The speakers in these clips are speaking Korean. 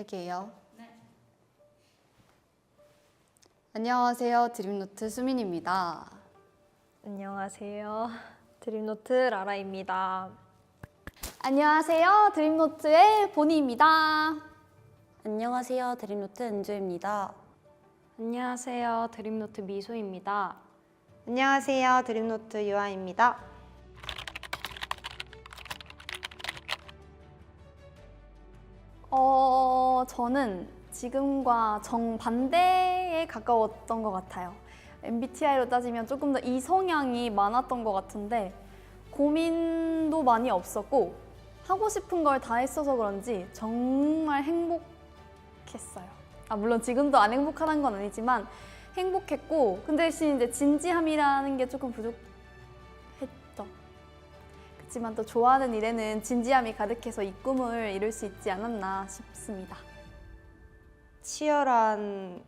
할게요. 안녕하세요. 드림노트 수민입니다. 안녕하세요. 드림노트 라라입니다. 안녕하세요. 드림노트의 보니입니다. 안녕하세요. 드림노트 은주입니다. 안녕하세요. 드림노트 미소입니다. 안녕하세요. 드림노트 유아입니다. 저는 지금과 정반대에 가까웠던 것 같아요. MBTI로 따지면 조금 더 이성향이 많았던 것 같은데 고민도 많이 없었고 하고 싶은 걸 다 했어서 그런지 정말 행복했어요. 물론 지금도 안 행복하다는 건 아니지만 행복했고 근데 대신 이제 진지함이라는 게 조금 부족했죠. 그렇지만 또 좋아하는 일에는 진지함이 가득해서 이 꿈을 이룰 수 있지 않았나 싶습니다. 치열한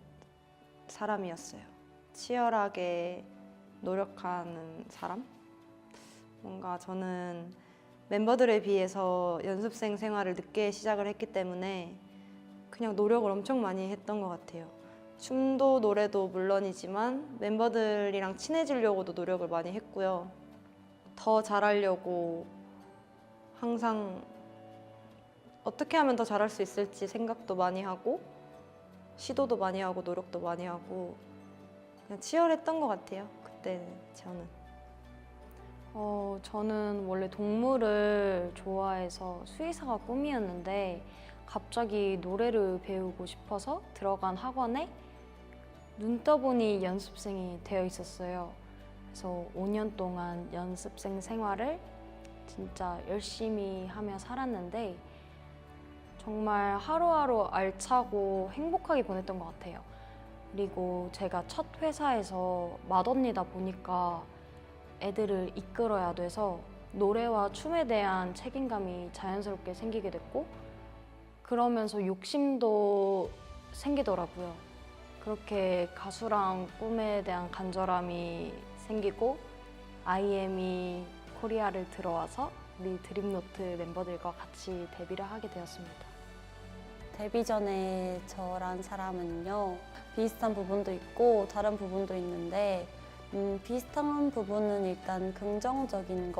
사람이었어요. 치열하게 노력하는 사람? 뭔가 저는 멤버들에 비해서 연습생 생활을 늦게 시작을 했기 때문에 그냥 노력을 엄청 많이 했던 것 같아요. 춤도 노래도 물론이지만 멤버들이랑 친해지려고도 노력을 많이 했고요. 더 잘하려고 항상 어떻게 하면 더 잘할 수 있을지 생각도 많이 하고 시도도 많이 하고 노력도 많이 하고 그냥 치열했던 것 같아요. 그때 저는. 저는 원래 동물을 좋아해서 수의사가 꿈이었는데 갑자기 노래를 배우고 싶어서 들어간 학원에 눈 떠보니 연습생이 되어 있었어요. 그래서 5년 동안 연습생 생활을 진짜 열심히 하며 살았는데 정말 하루하루 알차고 행복하게 보냈던 것 같아요. 그리고 제가 첫 회사에서 맏언니다 보니까 애들을 이끌어야 돼서 노래와 춤에 대한 책임감이 자연스럽게 생기게 됐고 그러면서 욕심도 생기더라고요. 그렇게 가수랑 꿈에 대한 간절함이 생기고 IME 코리아를 들어와서 우리 드림노트 멤버들과 같이 데뷔를 하게 되었습니다. 데뷔 전에 저란 사람은요, 비슷한 부분도 있고 다른 부분도 있는데 비슷한 부분은 일단 긍정적인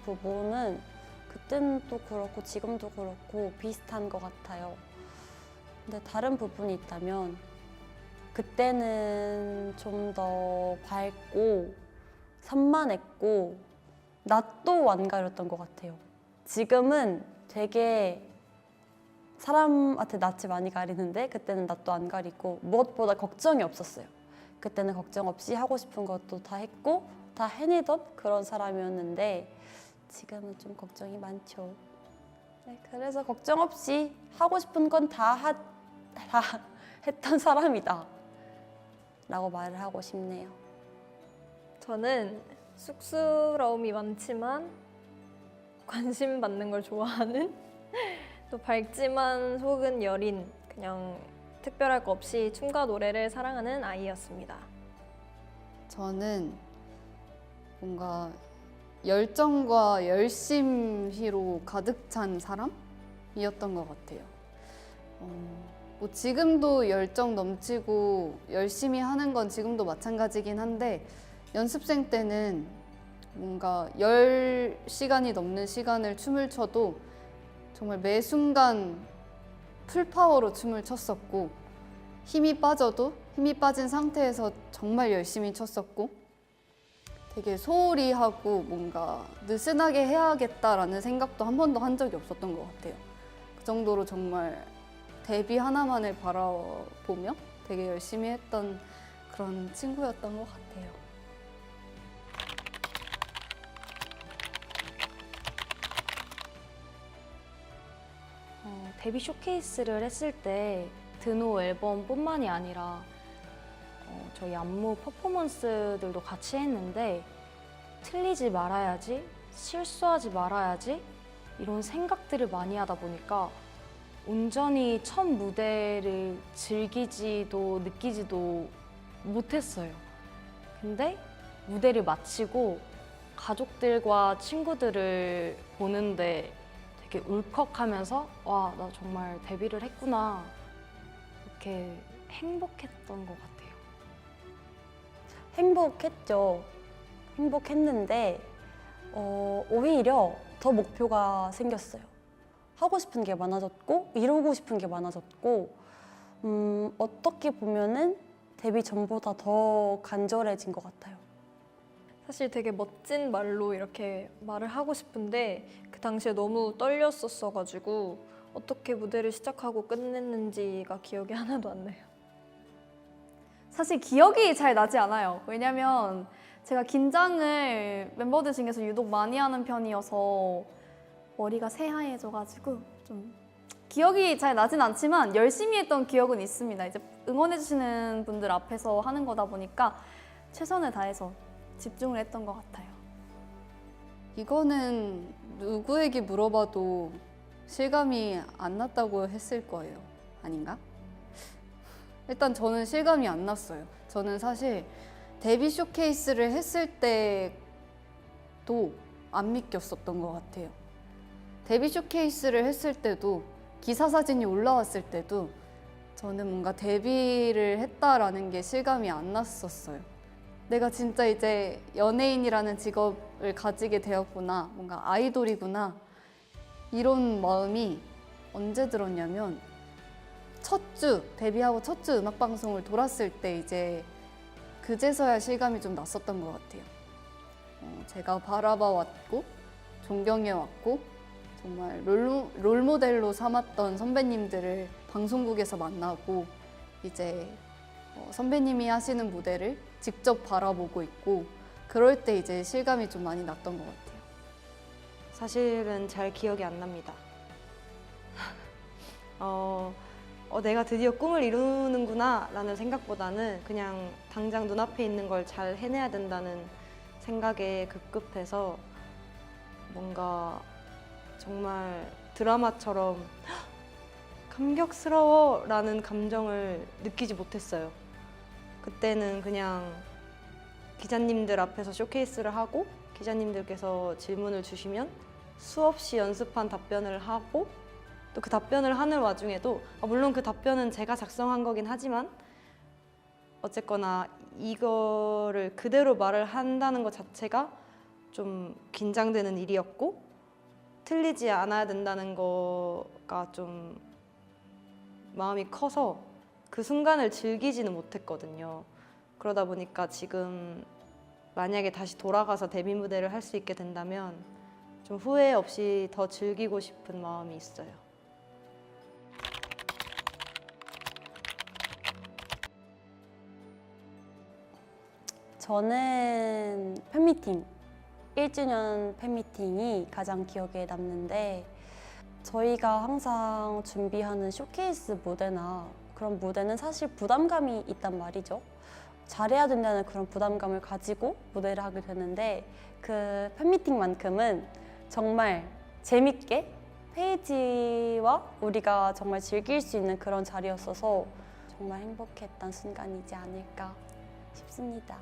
부분은 그때도 그렇고 지금도 그렇고 비슷한 것 같아요. 근데 다른 부분이 있다면 그때는 좀 더 밝고 산만했고 낯도 완가렸던 것 같아요. 지금은 되게 사람한테 낯을 많이 가리는데 그때는 낯도 안 가리고 무엇보다 걱정이 없었어요. 그때는 걱정 없이 하고 싶은 것도 다 했고 다 해내던 그런 사람이었는데 지금은 좀 걱정이 많죠. 네, 그래서 걱정 없이 하고 싶은 건 다 했던 사람이다 라고 말을 하고 싶네요. 저는 쑥스러움이 많지만 관심 받는 걸 좋아하는 또 밝지만 속은 여린 그냥 특별할 거 없이 춤과 노래를 사랑하는 아이였습니다. 저는 뭔가 열정과 열심히로 가득 찬 사람이었던 것 같아요. 뭐 지금도 열정 넘치고 열심히 하는 건 지금도 마찬가지긴 한데 연습생 때는 뭔가 10시간이 넘는 시간을 춤을 춰도 정말 매 순간 풀파워로 춤을 췄었고 힘이 빠져도 힘이 빠진 상태에서 정말 열심히 췄었고 되게 소홀히 하고 뭔가 느슨하게 해야겠다라는 생각도 한 번도 한 적이 없었던 것 같아요. 그 정도로 정말 데뷔 하나만을 바라보며 되게 열심히 했던 그런 친구였던 것 같아요. 데뷔 쇼케이스를 했을 때 드노 앨범뿐만이 아니라 저희 안무 퍼포먼스들도 같이 했는데 틀리지 말아야지, 실수하지 말아야지 이런 생각들을 많이 하다 보니까 온전히 첫 무대를 즐기지도 느끼지도 못했어요. 근데 무대를 마치고 가족들과 친구들을 보는데 되게 울컥하면서 와, 나 정말 데뷔를 했구나. 이렇게 행복했던 것 같아요. 행복했죠. 행복했는데 오히려 더 목표가 생겼어요. 하고 싶은 게 많아졌고 이루고 싶은 게 많아졌고 어떻게 보면은 데뷔 전보다 더 간절해진 것 같아요. 사실 되게 멋진 말로 이렇게 말을 하고 싶은데 그 당시에 너무 떨렸었어가지고 어떻게 무대를 시작하고 끝냈는지가 기억이 하나도 안 나요. 사실 기억이 잘 나지 않아요. 왜냐면 제가 긴장을 멤버들 중에서 유독 많이 하는 편이어서 머리가 새하얘져가지고 좀 기억이 잘 나진 않지만 열심히 했던 기억은 있습니다. 이제 응원해주시는 분들 앞에서 하는 거다 보니까 최선을 다해서 집중을 했던 것 같아요. 이거는 누구에게 물어봐도 실감이 안 났다고 했을 거예요. 아닌가? 일단 저는 실감이 안 났어요. 저는 사실 데뷔 쇼케이스를 했을 때도 안 믿겼었던 것 같아요. 데뷔 쇼케이스를 했을 때도 기사 사진이 올라왔을 때도 저는 뭔가 데뷔를 했다라는 게 실감이 안 났었어요. 내가 진짜 이제 연예인이라는 직업을 가지게 되었구나, 뭔가 아이돌이구나, 이런 마음이 언제 들었냐면 데뷔하고 첫 주 음악방송을 돌았을 때 이제 그제서야 실감이 좀 났었던 것 같아요. 제가 바라봐 왔고 존경해 왔고 정말 롤모델로 삼았던 선배님들을 방송국에서 만나고 이제 선배님이 하시는 무대를 직접 바라보고 있고 그럴 때 이제 실감이 좀 많이 났던 것 같아요. 사실은 잘 기억이 안 납니다. 내가 드디어 꿈을 이루는구나 라는 생각보다는 그냥 당장 눈앞에 있는 걸 잘 해내야 된다는 생각에 급급해서 뭔가 정말 드라마처럼 감격스러워 라는 감정을 느끼지 못했어요. 그때는 그냥 기자님들 앞에서 쇼케이스를 하고 기자님들께서 질문을 주시면 수없이 연습한 답변을 하고 또 그 답변을 하는 와중에도 물론 그 답변은 제가 작성한 거긴 하지만 어쨌거나 이거를 그대로 말을 한다는 것 자체가 좀 긴장되는 일이었고 틀리지 않아야 된다는 거가 좀 마음이 커서 그 순간을 즐기지는 못했거든요. 그러다 보니까 지금 만약에 다시 돌아가서 데뷔 무대를 할 수 있게 된다면 좀 후회 없이 더 즐기고 싶은 마음이 있어요. 저는 팬미팅, 1주년 팬미팅이 가장 기억에 남는데 저희가 항상 준비하는 쇼케이스 무대나 그런 무대는 사실 부담감이 있단 말이죠. 잘해야 된다는 그런 부담감을 가지고 무대를 하게 되는데 그 팬미팅만큼은 정말 재밌게 페이지와 우리가 정말 즐길 수 있는 그런 자리였어서 정말 행복했던 순간이지 않을까 싶습니다.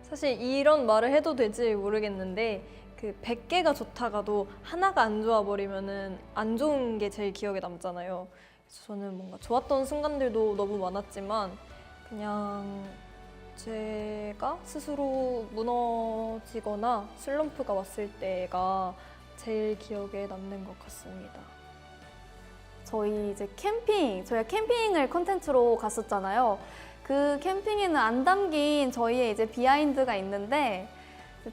사실 이런 말을 해도 될지 모르겠는데 그 100개가 좋다가도 하나가 안 좋아 버리면은 안 좋은 게 제일 기억에 남잖아요. 그래서 저는 뭔가 좋았던 순간들도 너무 많았지만 그냥 제가 스스로 무너지거나 슬럼프가 왔을 때가 제일 기억에 남는 것 같습니다. 저희가 캠핑을 콘텐츠로 갔었잖아요. 그 캠핑에는 안 담긴 저희의 이제 비하인드가 있는데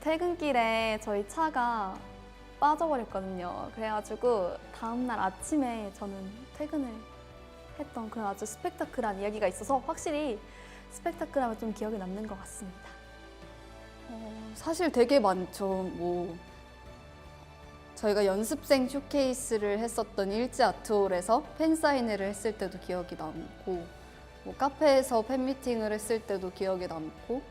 퇴근길에 저희 차가 빠져버렸거든요. 그래가지고 다음날 아침에 저는 퇴근을 했던 그런 아주 스펙타클한 이야기가 있어서 확실히 스펙타클하면 좀 기억에 남는 것 같습니다. 사실 되게 많죠. 뭐 저희가 연습생 쇼케이스를 했었던 일지 아트홀에서 팬사인회를 했을 때도 기억이 남고 뭐 카페에서 팬미팅을 했을 때도 기억에 남고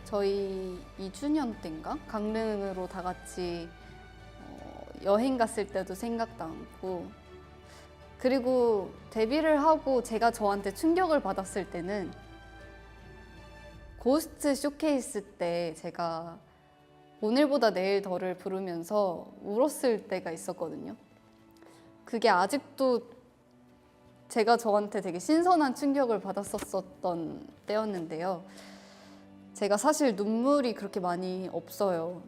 저희 2주년 때인가? 강릉으로 다 같이 여행 갔을 때도 생각 남고 그리고 데뷔를 하고 제가 저한테 충격을 받았을 때는 고스트 쇼케이스 때 제가 오늘보다 내일 더를 부르면서 울었을 때가 있었거든요. 그게 아직도 제가 저한테 되게 신선한 충격을 받았었던 때였는데요. 제가 사실 눈물이 그렇게 많이 없어요.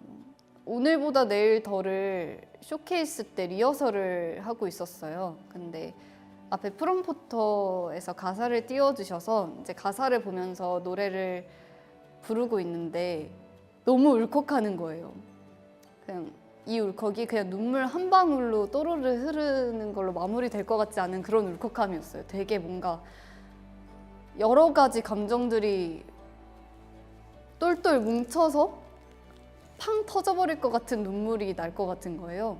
오늘보다 내일 더를 쇼케이스 때 리허설을 하고 있었어요. 근데 앞에 프롬포터에서 가사를 띄워주셔서 이제 가사를 보면서 노래를 부르고 있는데 너무 울컥하는 거예요. 그냥 이 울컥이 그냥 눈물 한 방울로 또르르 흐르는 걸로 마무리될 것 같지 않은 그런 울컥함이었어요. 되게 뭔가 여러 가지 감정들이 똘똘 뭉쳐서 팡 터져버릴 것 같은 눈물이 날 것 같은 거예요.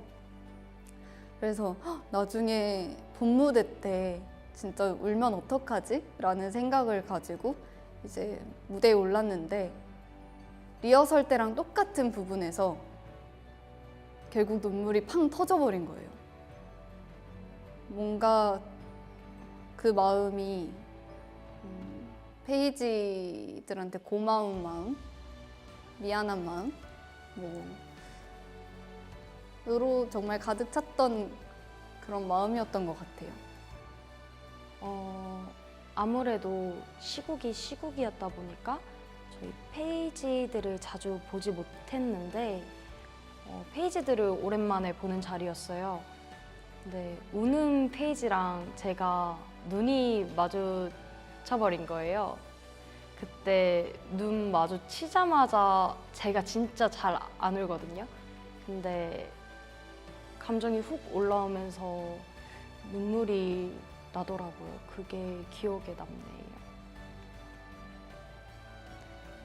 그래서 나중에 본무대 때 진짜 울면 어떡하지? 라는 생각을 가지고 이제 무대에 올랐는데 리허설 때랑 똑같은 부분에서 결국 눈물이 팡 터져버린 거예요. 뭔가 그 마음이 페이지들한테 고마운 마음, 미안한 마음, 으로 정말 가득 찼던 그런 마음이었던 것 같아요. 아무래도 시국이었다 보니까 저희 페이지들을 자주 보지 못했는데 페이지들을 오랜만에 보는 자리였어요. 근데 우는 페이지랑 제가 눈이 마주쳐버린 거예요. 그때 눈 마주치자마자 제가 진짜 잘 안 울거든요. 근데 감정이 훅 올라오면서 눈물이 나더라고요. 그게 기억에 남네요.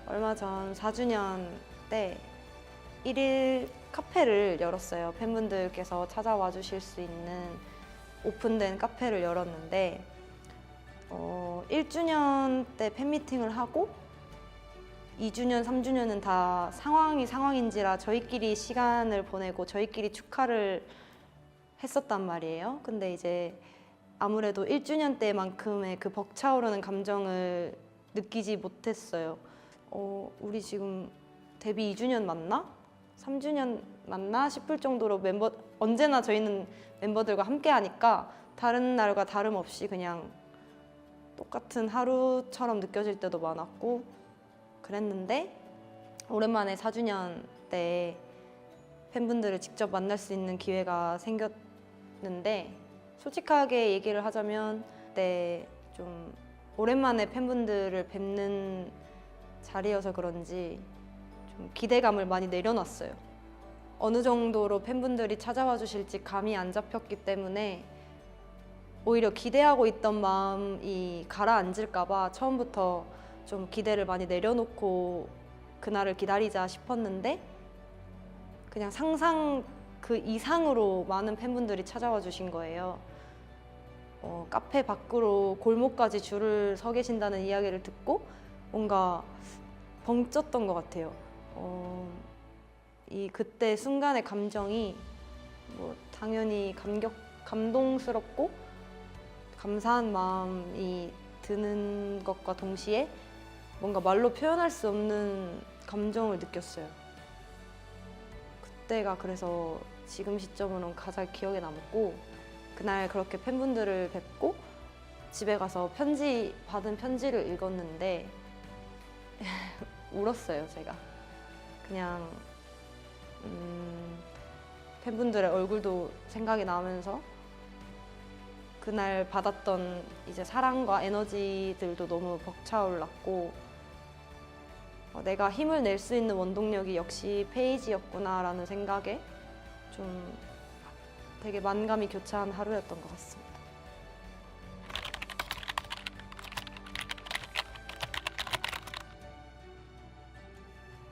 얼마 전 4주년 때 1일 카페를 열었어요. 팬분들께서 찾아와 주실 수 있는 오픈된 카페를 열었는데 1주년 때 팬미팅을 하고 2주년, 3주년은 다 상황인지라 저희끼리 시간을 보내고 저희끼리 축하를 했었단 말이에요. 근데 이제 아무래도 1주년 때만큼의 그 벅차오르는 감정을 느끼지 못했어요. 우리 지금 데뷔 2주년 맞나? 3주년 맞나? 싶을 정도로 언제나 저희는 멤버들과 함께 하니까 다른 날과 다름없이 그냥 똑같은 하루처럼 느껴질 때도 많았고 그랬는데 오랜만에 4주년 때 팬분들을 직접 만날 수 있는 기회가 생겼는데 솔직하게 얘기를 하자면 그때 좀 오랜만에 팬분들을 뵙는 자리여서 그런지 좀 기대감을 많이 내려놨어요. 어느 정도로 팬분들이 찾아와 주실지 감이 안 잡혔기 때문에 오히려 기대하고 있던 마음이 가라앉을까 봐 처음부터 좀 기대를 많이 내려놓고 그날을 기다리자 싶었는데 그냥 상상 그 이상으로 많은 팬분들이 찾아와 주신 거예요. 카페 밖으로 골목까지 줄을 서 계신다는 이야기를 듣고 뭔가 벙쪘던 것 같아요. 이 그때 순간의 감정이 당연히 감동스럽고 감사한 마음이 드는 것과 동시에 뭔가 말로 표현할 수 없는 감정을 느꼈어요. 그때가 그래서 지금 시점으로는 가장 기억에 남고 그날 그렇게 팬분들을 뵙고 집에 가서 받은 편지를 읽었는데 울었어요, 제가. 그냥 팬분들의 얼굴도 생각이 나면서 그날 받았던 이제 사랑과 에너지들도 너무 벅차올랐고 내가 힘을 낼 수 있는 원동력이 역시 페이지였구나라는 생각에 좀 되게 만감이 교차한 하루였던 것 같습니다.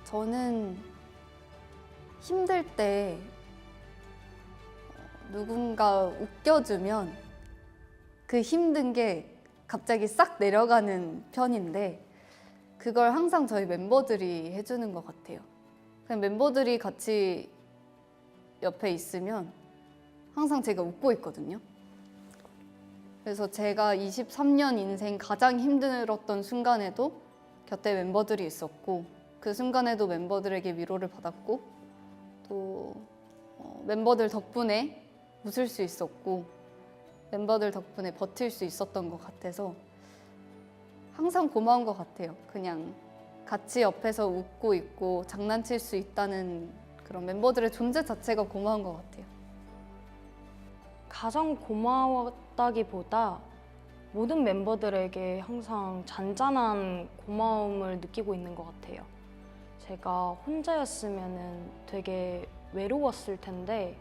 저는 힘들 때 누군가 웃겨주면 그 힘든 게 갑자기 싹 내려가는 편인데 그걸 항상 저희 멤버들이 해주는 것 같아요. 그냥 멤버들이 같이 옆에 있으면 항상 제가 웃고 있거든요. 그래서 제가 23년 인생 가장 힘들었던 순간에도 곁에 멤버들이 있었고 그 순간에도 멤버들에게 위로를 받았고 또 멤버들 덕분에 웃을 수 있었고 멤버들 덕분에 버틸 수 있었던 것 같아서 항상 고마운 것 같아요. 그냥 같이 옆에서 웃고 있고 장난칠 수 있다는 그런 멤버들의 존재 자체가 고마운 것 같아요. 가장 고마웠다기보다 모든 멤버들에게 항상 잔잔한 고마움을 느끼고 있는 것 같아요. 제가 혼자였으면 되게 외로웠을 텐데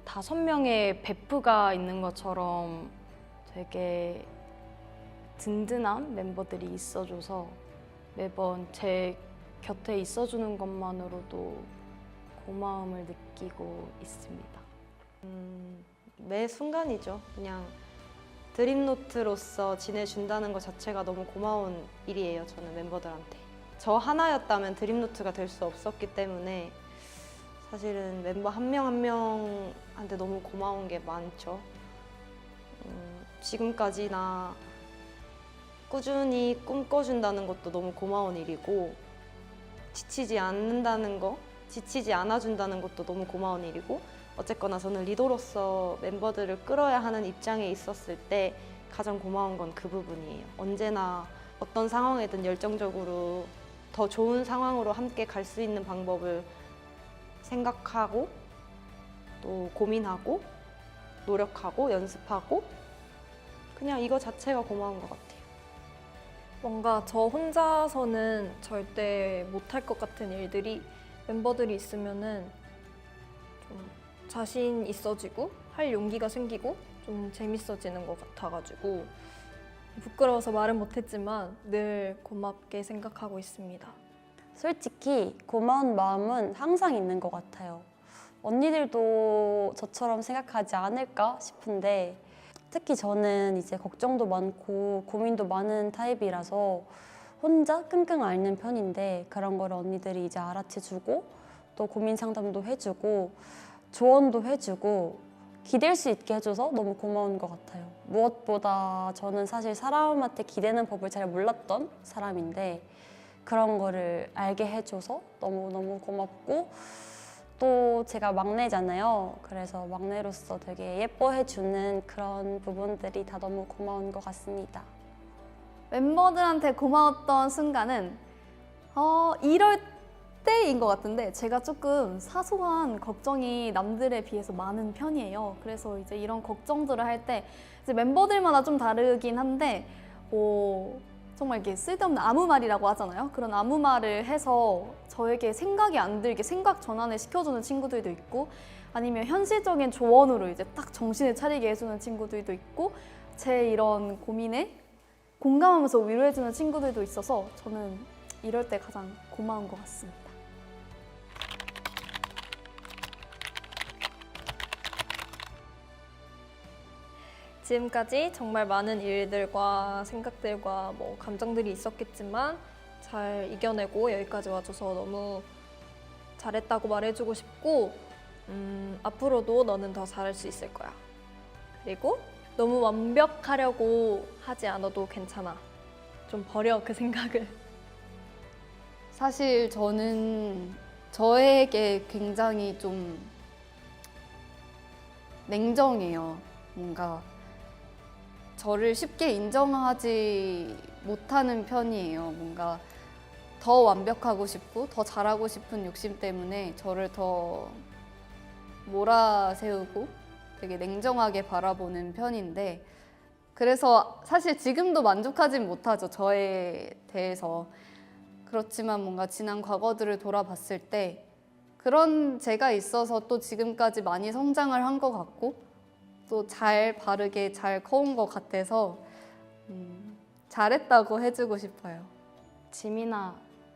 5명의 베프가 있는 것처럼 되게 든든한 멤버들이 있어줘서 매번 제 곁에 있어주는 것만으로도 고마움을 느끼고 있습니다. 매 순간이죠. 그냥 드림노트로서 지내준다는 것 자체가 너무 고마운 일이에요. 저는 멤버들한테. 저 하나였다면 드림노트가 될 수 없었기 때문에 사실은 멤버 한 명 한 명한테 너무 고마운 게 많죠. 지금까지나 꾸준히 꿈꿔준다는 것도 너무 고마운 일이고 지치지 않는다는 거, 지치지 않아준다는 것도 너무 고마운 일이고 어쨌거나 저는 리더로서 멤버들을 끌어야 하는 입장에 있었을 때 가장 고마운 건 그 부분이에요. 언제나 어떤 상황이든 열정적으로 더 좋은 상황으로 함께 갈 수 있는 방법을 생각하고 또 고민하고 노력하고 연습하고 그냥 이거 자체가 고마운 것 같아요. 뭔가 저 혼자서는 절대 못할 것 같은 일들이 멤버들이 있으면은 좀 자신 있어지고 할 용기가 생기고 좀 재밌어지는 것 같아가지고 부끄러워서 말은 못했지만 늘 고맙게 생각하고 있습니다. 솔직히 고마운 마음은 항상 있는 것 같아요. 언니들도 저처럼 생각하지 않을까 싶은데 특히 저는 이제 걱정도 많고 고민도 많은 타입이라서 혼자 끙끙 앓는 편인데 그런 거를 언니들이 이제 알아채주고 또 고민 상담도 해주고 조언도 해주고 기댈 수 있게 해줘서 너무 고마운 것 같아요. 무엇보다 저는 사실 사람한테 기대는 법을 잘 몰랐던 사람인데 그런 거를 알게 해줘서 너무너무 고맙고 또 제가 막내잖아요. 그래서 막내로서 되게 예뻐해주는 그런 부분들이 다 너무 고마운 것 같습니다. 멤버들한테 고마웠던 순간은 이럴 때인 것 같은데 제가 조금 사소한 걱정이 남들에 비해서 많은 편이에요. 그래서 이제 이런 걱정들을 할 때 이제 멤버들마다 좀 다르긴 한데 정말 이렇게 쓸데없는 아무 말이라고 하잖아요. 그런 아무 말을 해서 저에게 생각이 안 들게 생각 전환을 시켜주는 친구들도 있고 아니면 현실적인 조언으로 이제 딱 정신을 차리게 해주는 친구들도 있고 제 이런 고민에 공감하면서 위로해주는 친구들도 있어서 저는 이럴 때 가장 고마운 것 같습니다. 지금까지 정말 많은 일들과 생각들과 감정들이 있었겠지만 잘 이겨내고 여기까지 와줘서 너무 잘했다고 말해주고 싶고 앞으로도 너는 더 잘할 수 있을 거야. 그리고 너무 완벽하려고 하지 않아도 괜찮아. 좀 버려 그 생각을. 사실 저는 저에게 굉장히 좀 냉정해요. 뭔가 저를 쉽게 인정하지 못하는 편이에요. 뭔가 더 완벽하고 싶고 더 잘하고 싶은 욕심 때문에 저를 더 몰아세우고 되게 냉정하게 바라보는 편인데 그래서 사실 지금도 만족하진 못하죠. 저에 대해서. 그렇지만 뭔가 지난 과거들을 돌아봤을 때 그런 제가 있어서 또 지금까지 많이 성장을 한 것 같고 또 잘 바르게 잘 커온 것 같아서 잘했다고 해주고 싶어요. 지민아,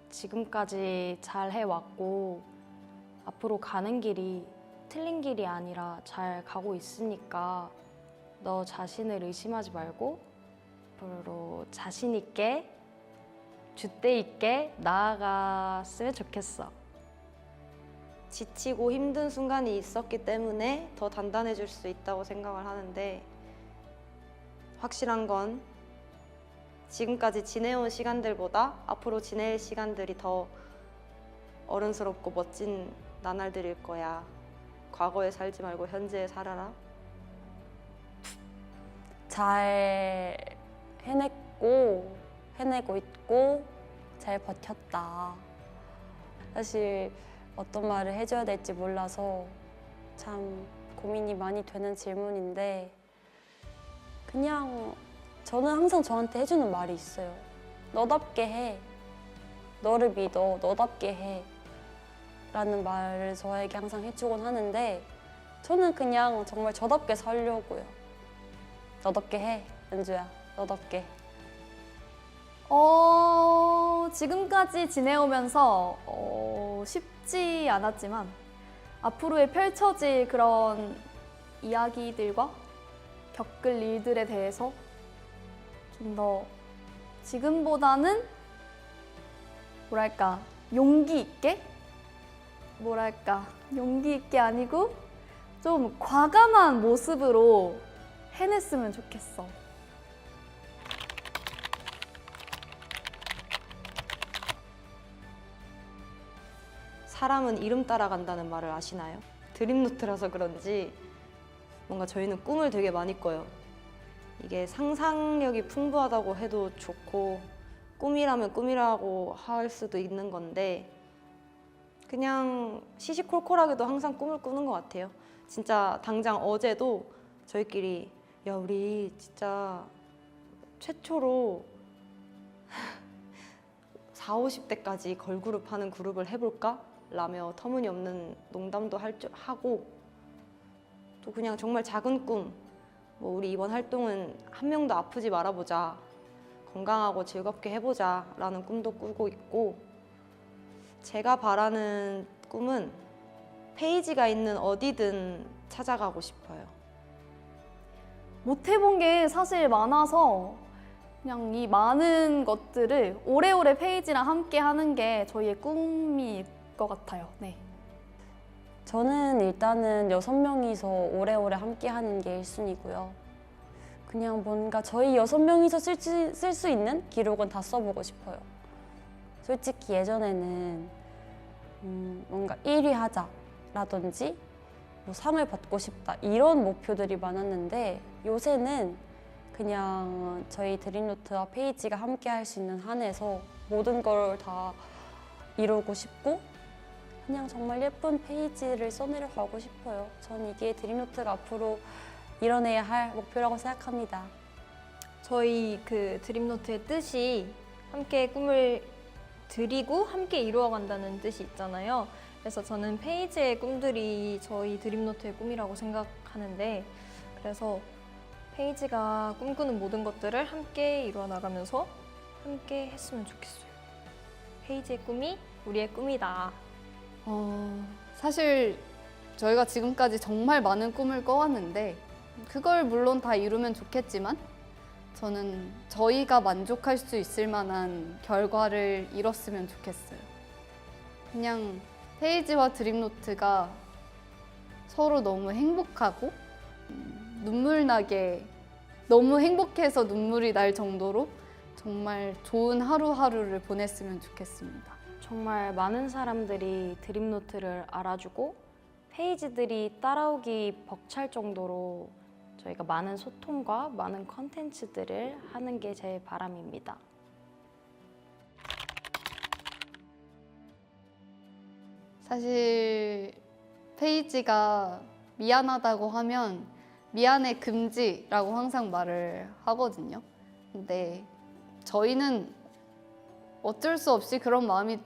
지금까지 잘 해왔고 앞으로 가는 길이 틀린 길이 아니라 잘 가고 있으니까 너 자신을 의심하지 말고 앞으로 자신 있게 줏대 있게 나아갔으면 좋겠어. 지치고 힘든 순간이 있었기 때문에 더 단단해질 수 있다고 생각을 하는데 확실한 건 지금까지 지내온 시간들보다 앞으로 지낼 시간들이 더 어른스럽고 멋진 나날들일 거야. 과거에 살지 말고 현재에 살아라. 잘 해내고 있고 잘 버텼다. 사실 어떤 말을 해줘야 될지 몰라서 참 고민이 많이 되는 질문인데, 그냥 저는 항상 저한테 해주는 말이 있어요. 너답게 해. 너를 믿어. 너답게 해. 라는 말을 저에게 항상 해주곤 하는데, 저는 그냥 정말 저답게 살려고요. 너답게 해, 은주야. 너답게. 지금까지 지내오면서 쉽지 않았지만 앞으로의 펼쳐질 그런 이야기들과 겪을 일들에 대해서 좀 더 지금보다는 용기 있게 아니고 좀 과감한 모습으로 해냈으면 좋겠어. 사람은 이름 따라간다는 말을 아시나요? 드림노트라서 그런지 뭔가 저희는 꿈을 되게 많이 꿔요. 이게 상상력이 풍부하다고 해도 좋고, 꿈이라면 꿈이라고 할 수도 있는 건데, 그냥 시시콜콜하게도 항상 꿈을 꾸는 것 같아요. 진짜 당장 어제도 저희끼리 야, 우리 진짜 최초로 40, 50대까지 걸그룹 하는 그룹을 해볼까? 라며 터무니없는 농담도 하고, 또 그냥 정말 작은 꿈, 뭐 우리 이번 활동은 한 명도 아프지 말아보자, 건강하고 즐겁게 해보자 라는 꿈도 꾸고 있고, 제가 바라는 꿈은 페이지가 있는 어디든 찾아가고 싶어요. 못 해본 게 사실 많아서 그냥 이 많은 것들을 오래오래 페이지랑 함께 하는 게 저희의 꿈일 것 같아요. 네. 저는 일단은 6명이서 오래오래 함께 하는 게 1순위고요. 그냥 뭔가 저희 6명이서 쓸 수 있는 기록은 다 써보고 싶어요. 솔직히 예전에는 뭔가 1위 하자라든지 뭐 상을 받고 싶다 이런 목표들이 많았는데, 요새는 그냥 저희 드림노트와 페이지가 함께 할 수 있는 한에서 모든 걸 다 이루고 싶고, 그냥 정말 예쁜 페이지를 써내려 가고 싶어요. 전 이게 드림노트가 앞으로 이뤄내야 할 목표라고 생각합니다. 저희 그 드림노트의 뜻이 함께 꿈을 드리고 함께 이루어간다는 뜻이 있잖아요. 그래서 저는 페이지의 꿈들이 저희 드림노트의 꿈이라고 생각하는데, 그래서 페이지가 꿈꾸는 모든 것들을 함께 이루어 나가면서 함께 했으면 좋겠어요. 페이지의 꿈이 우리의 꿈이다. 사실 저희가 지금까지 정말 많은 꿈을 꿔왔는데 그걸 물론 다 이루면 좋겠지만, 저는 저희가 만족할 수 있을 만한 결과를 이뤘으면 좋겠어요. 그냥 페이지와 드림노트가 서로 너무 행복하고 눈물 나게, 너무 행복해서 눈물이 날 정도로 정말 좋은 하루하루를 보냈으면 좋겠습니다. 정말 많은 사람들이 드림노트를 알아주고 페이지들이 따라오기 벅찰 정도로 저희가 많은 소통과 많은 컨텐츠들을 하는 게 제 바람입니다. 사실 페이지가 미안하다고 하면 미안해 금지라고 항상 말을 하거든요. 근데 저희는 어쩔 수 없이 그런 마음이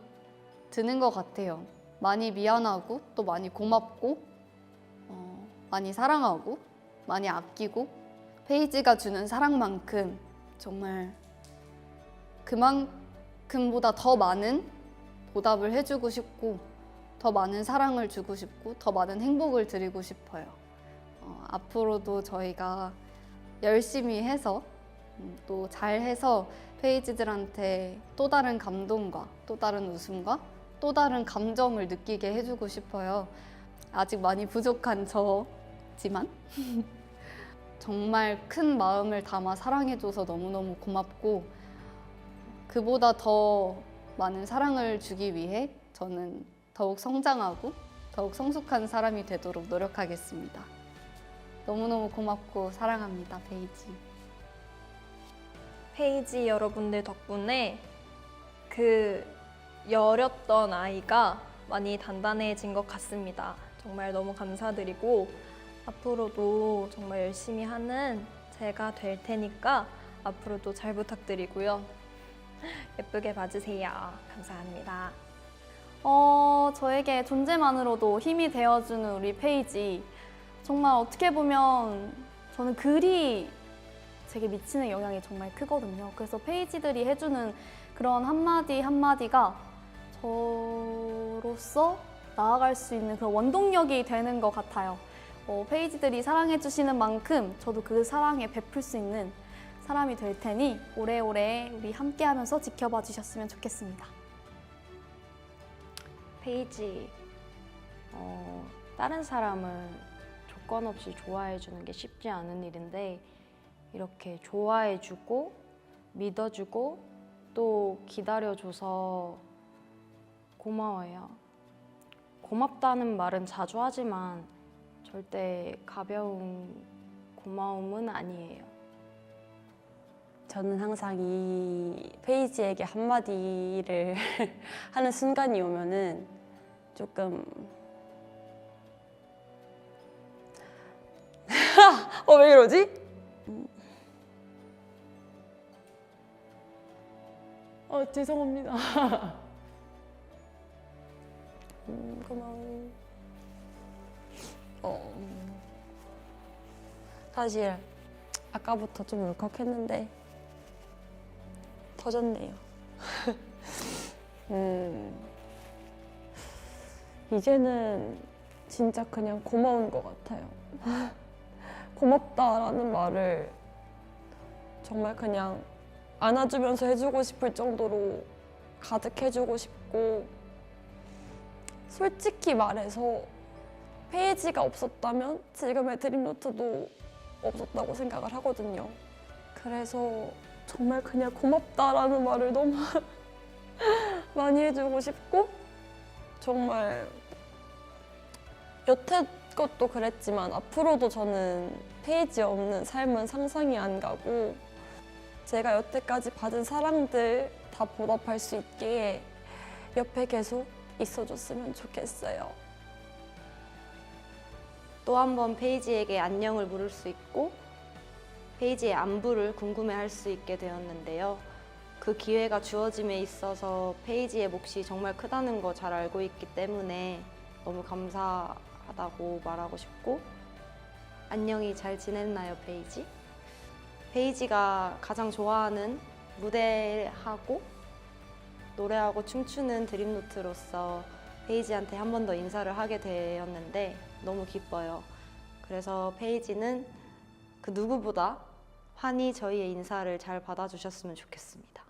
드는 것 같아요. 많이 미안하고 또 많이 고맙고 많이 사랑하고 많이 아끼고, 페이지가 주는 사랑만큼 정말 그만큼보다 더 많은 보답을 해주고 싶고, 더 많은 사랑을 주고 싶고, 더 많은 행복을 드리고 싶어요. 앞으로도 저희가 열심히 해서 또 잘해서 페이지들한테 또 다른 감동과 또 다른 웃음과 또 다른 감정을 느끼게 해주고 싶어요. 아직 많이 부족한 저지만 정말 큰 마음을 담아 사랑해줘서 너무너무 고맙고, 그보다 더 많은 사랑을 주기 위해 저는 더욱 성장하고 더욱 성숙한 사람이 되도록 노력하겠습니다. 너무너무 고맙고 사랑합니다, 페이지. 페이지 여러분들 덕분에 그 여렸던 아이가 많이 단단해진 것 같습니다. 정말 너무 감사드리고 앞으로도 정말 열심히 하는 제가 될 테니까 앞으로도 잘 부탁드리고요. 예쁘게 봐주세요. 감사합니다. 저에게 존재만으로도 힘이 되어주는 우리 페이지. 정말 어떻게 보면 저는 글이 제게 미치는 영향이 정말 크거든요. 그래서 페이지들이 해주는 그런 한마디 한마디가 저로서 나아갈 수 있는 그런 원동력이 되는 것 같아요. 페이지들이 사랑해주시는 만큼 저도 그 사랑에 베풀 수 있는 사람이 될 테니 오래오래 우리 함께하면서 지켜봐 주셨으면 좋겠습니다. 페이지, 다른 사람을 조건 없이 좋아해주는 게 쉽지 않은 일인데 이렇게 좋아해주고 믿어주고 또 기다려줘서 고마워요. 고맙다는 말은 자주 하지만 절대 가벼운 고마움은 아니에요. 저는 항상 이 페이지에게 한마디를 하는 순간이 오면은 조금 왜 이러지? 죄송합니다. 고마워. 사실 아까부터 좀 울컥했는데 터졌네요. 이제는 진짜 그냥 고마운 것 같아요. 고맙다라는 말을 정말 그냥 안아주면서 해주고 싶을 정도로 가득 해주고 싶고, 솔직히 말해서 페이지가 없었다면 지금의 드림노트도 없었다고 생각을 하거든요. 그래서 정말 그냥 고맙다라는 말을 너무 많이 해주고 싶고, 정말 여태 것도 그랬지만 앞으로도 저는 페이지 없는 삶은 상상이 안 가고, 제가 여태까지 받은 사랑들 다 보답할 수 있게 옆에 계속 있어줬으면 좋겠어요. 또 한 번 페이지에게 안녕을 물을 수 있고 페이지의 안부를 궁금해할 수 있게 되었는데요. 그 기회가 주어짐에 있어서 페이지의 몫이 정말 크다는 거 잘 알고 있기 때문에 너무 감사하다고 말하고 싶고, 안녕히 잘 지냈나요, 페이지? 페이지가 가장 좋아하는 무대하고 노래하고 춤추는 드림노트로서 페이지한테 한 번 더 인사를 하게 되었는데 너무 기뻐요. 그래서 페이지는 그 누구보다 환히 저희의 인사를 잘 받아주셨으면 좋겠습니다.